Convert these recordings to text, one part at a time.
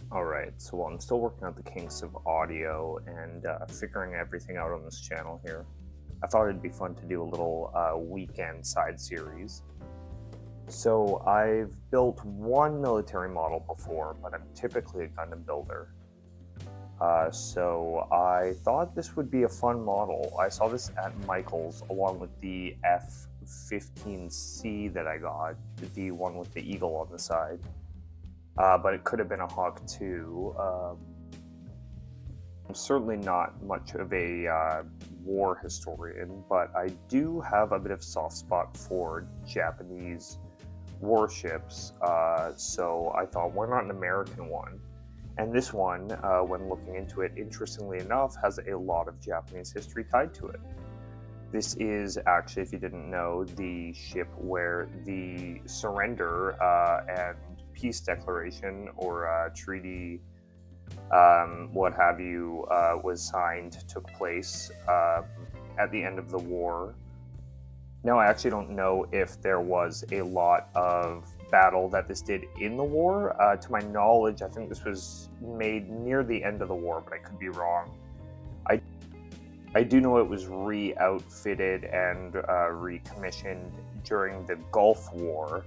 Alright, so while I'm still working out the kinks of audio and figuring everything out on this channel here, I thought it'd be fun to do a little weekend side series. So I've built one military model before, but I'm typically a Gundam builder. So I thought this would be a fun model. I saw this at Michael's along with the F-15C that I got, the one with the eagle on the side. But it could have been a Hawk too. I'm certainly not much of a war historian, but I do have a bit of soft spot for Japanese warships, so I thought, why not an American one? And this one, when looking into it, interestingly enough, has a lot of Japanese history tied to it. This is actually, if you didn't know, the ship where the surrender and peace declaration or treaty, what have you, was signed, took place at the end of the war. Now, I actually don't know if there was a lot of battle that this did in the war. To my knowledge, I think this was made near the end of the war, but I could be wrong. I do know it was re-outfitted and recommissioned during the Gulf War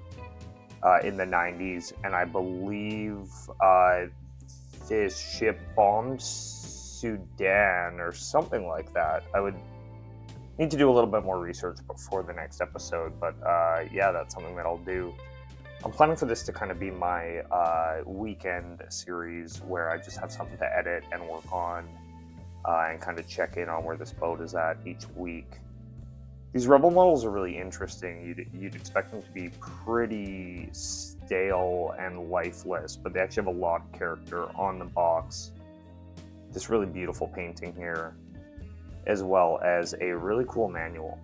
in the 90s, and I believe this ship bombed Sudan or something like that. I would need to do a little bit more research before the next episode, but yeah, that's something that I'll do. I'm planning for this to kind of be my weekend series where I just have something to edit and work on and kind of check in on where this boat is at each week. These Revell models are really interesting. You'd expect them to be pretty stale and lifeless, but they actually have a lot of character on the box. This really beautiful painting here, as well as a really cool manual.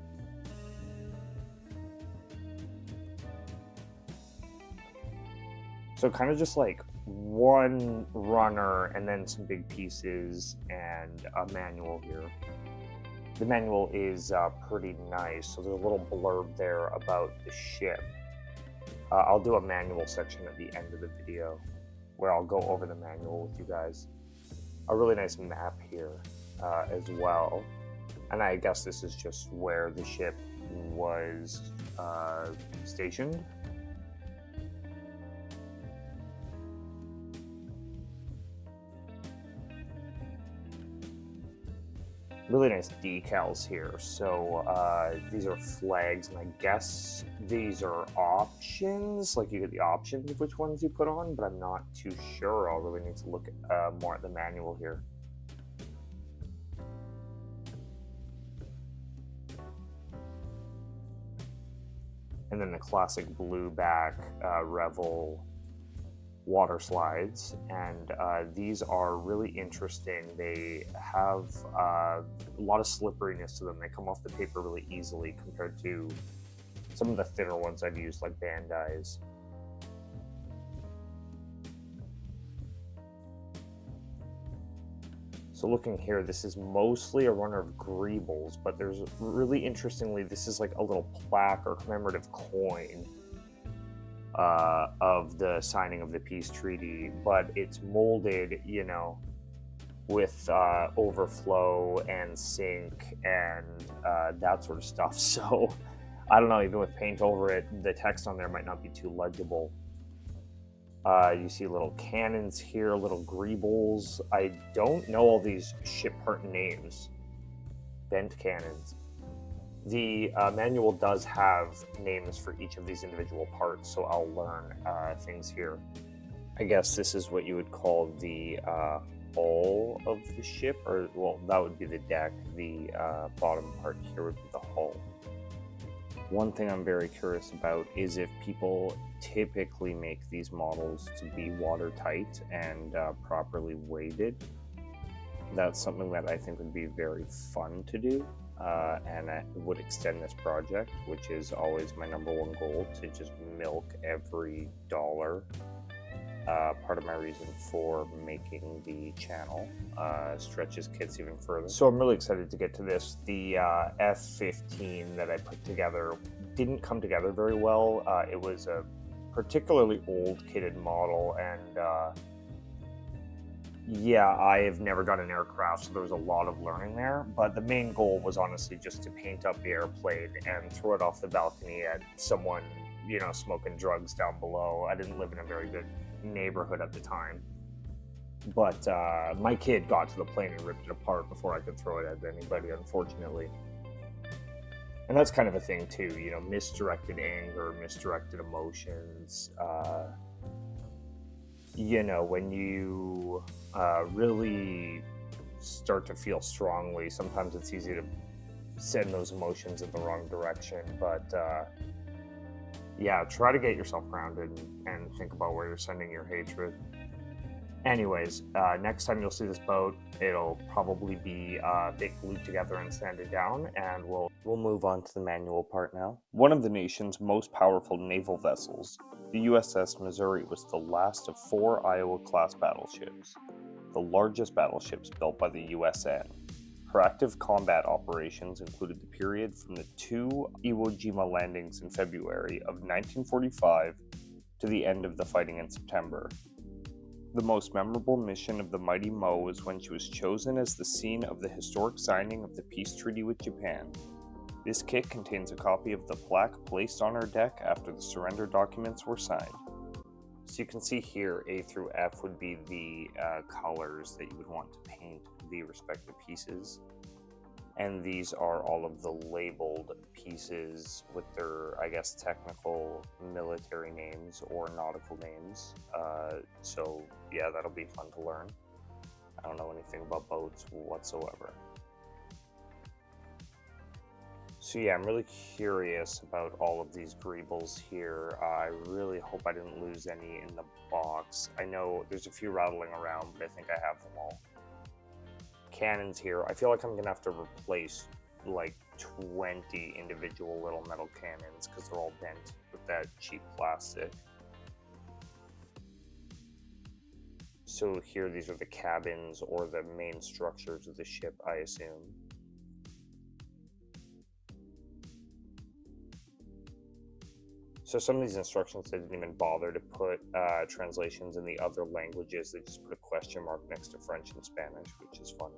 So kind of just like one runner and then some big pieces and a manual here. The manual is pretty nice, so there's a little blurb there about the ship. I'll do a manual section at the end of the video where I'll go over the manual with you guys. A really nice map here as well. And I guess this is just where the ship was stationed. Really nice decals here. So these are flags, and I guess these are options. Like, you get the options of which ones you put on, but I'm not too sure. I'll really need to look more at the manual here. And then the classic blue back Revell water slides, and these are really interesting. They have a lot of slipperiness to them. They come off the paper really easily compared to some of the thinner ones I've used, like Bandai's. So looking here, this is mostly a runner of greebles, but there's really interestingly, this is like a little plaque or commemorative coin of the signing of the peace treaty, but it's molded, you know, with overflow and sink and that sort of stuff. So I don't know, even with paint over it, the text on there might not be too legible. You see little cannons here, little greebles. I don't know all these ship part names. Bent cannons. The manual does have names for each of these individual parts, so I'll learn things here. I guess this is what you would call the hull of the ship, or, well, that would be the deck. The bottom part here would be the hull. One thing I'm very curious about is if people typically make these models to be watertight and properly weighted. That's something that I think would be very fun to do. And I would extend this project, which is always my #1 goal, to just milk every dollar. Part of my reason for making the channel stretches kits even further. So I'm really excited to get to this. The F-15 that I put together didn't come together very well. It was a particularly old kitted model, and Yeah, I've never done an aircraft, so there was a lot of learning there. But the main goal was honestly just to paint up the airplane and throw it off the balcony at someone, smoking drugs down below. I didn't live in a very good neighborhood at the time. But my kid got to the plane and ripped it apart before I could throw it at anybody, unfortunately. And that's kind of a thing, too, misdirected anger, misdirected emotions. When you really start to feel strongly, sometimes it's easy to send those emotions in the wrong direction. But yeah, try to get yourself grounded and think about where you're sending your hatred. Anyways, next time you'll see this boat, it'll probably be a bit glued together and sanded down, and we'll move on to the manual part now. One of the nation's most powerful naval vessels, the USS Missouri was the last of 4 Iowa-class battleships, the largest battleships built by the USN. Her active combat operations included the period from the 2 Iwo Jima landings in February of 1945 to the end of the fighting in September. The most memorable mission of the Mighty Mo was when she was chosen as the scene of the historic signing of the peace treaty with Japan. This kit contains a copy of the plaque placed on her deck after the surrender documents were signed. So you can see here, A through F would be the colors that you would want to paint the respective pieces. And these are all of the labeled pieces with their, I guess, technical military names or nautical names. So yeah, that'll be fun to learn. I don't know anything about boats whatsoever. So yeah, I'm really curious about all of these greebles here. I really hope I didn't lose any in the box. I know there's a few rattling around, but I think I have them all. Cannons here. I feel like I'm gonna have to replace like 20 individual little metal cannons because they're all bent with that cheap plastic. So here, these are the cabins or the main structures of the ship, I assume. So some of these instructions, they didn't even bother to put translations in the other languages. They just put a question mark next to French and Spanish, which is funny.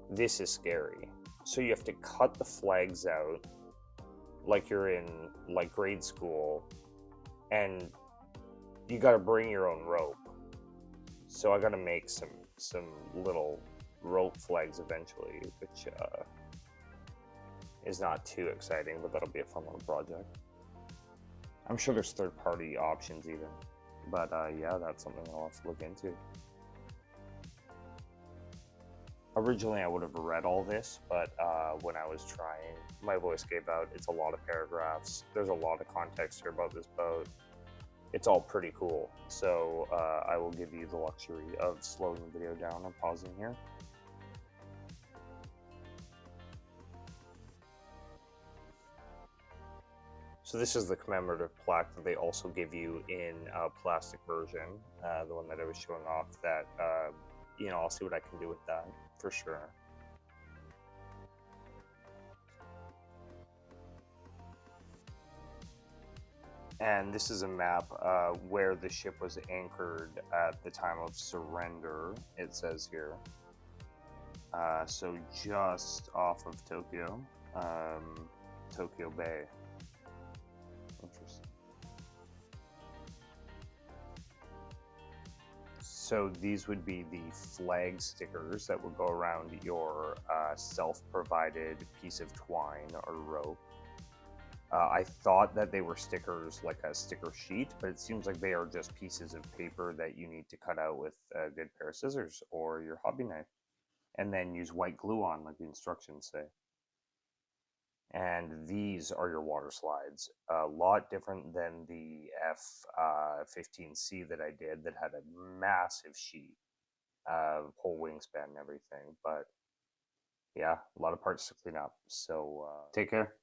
This is scary. So you have to cut the flags out like you're in like grade school, and you got to bring your own rope. So I got to make some little rope flags eventually, which is not too exciting, but that'll be a fun little project. I'm sure there's third-party options even, but yeah, that's something I'll have to look into. Originally, I would have read all this, but when I was trying, my voice gave out. It's a lot of paragraphs. There's a lot of context here about this boat. It's all pretty cool, so I will give you the luxury of slowing the video down and pausing here. So this is the commemorative plaque that they also give you in a plastic version, the one that I was showing off. That I'll see what I can do with that for sure. And this is a map where the ship was anchored at the time of surrender, it says here. So just off of Tokyo, Tokyo Bay. Interesting. So these would be the flag stickers that would go around your self-provided piece of twine or rope. I thought that they were stickers, like a sticker sheet, but it seems like they are just pieces of paper that you need to cut out with a good pair of scissors or your hobby knife, and then use white glue on, like the instructions say. And these are your water slides. A lot different than the F-15C that I did that had a massive sheet, whole wingspan and everything. But yeah, a lot of parts to clean up. So take care.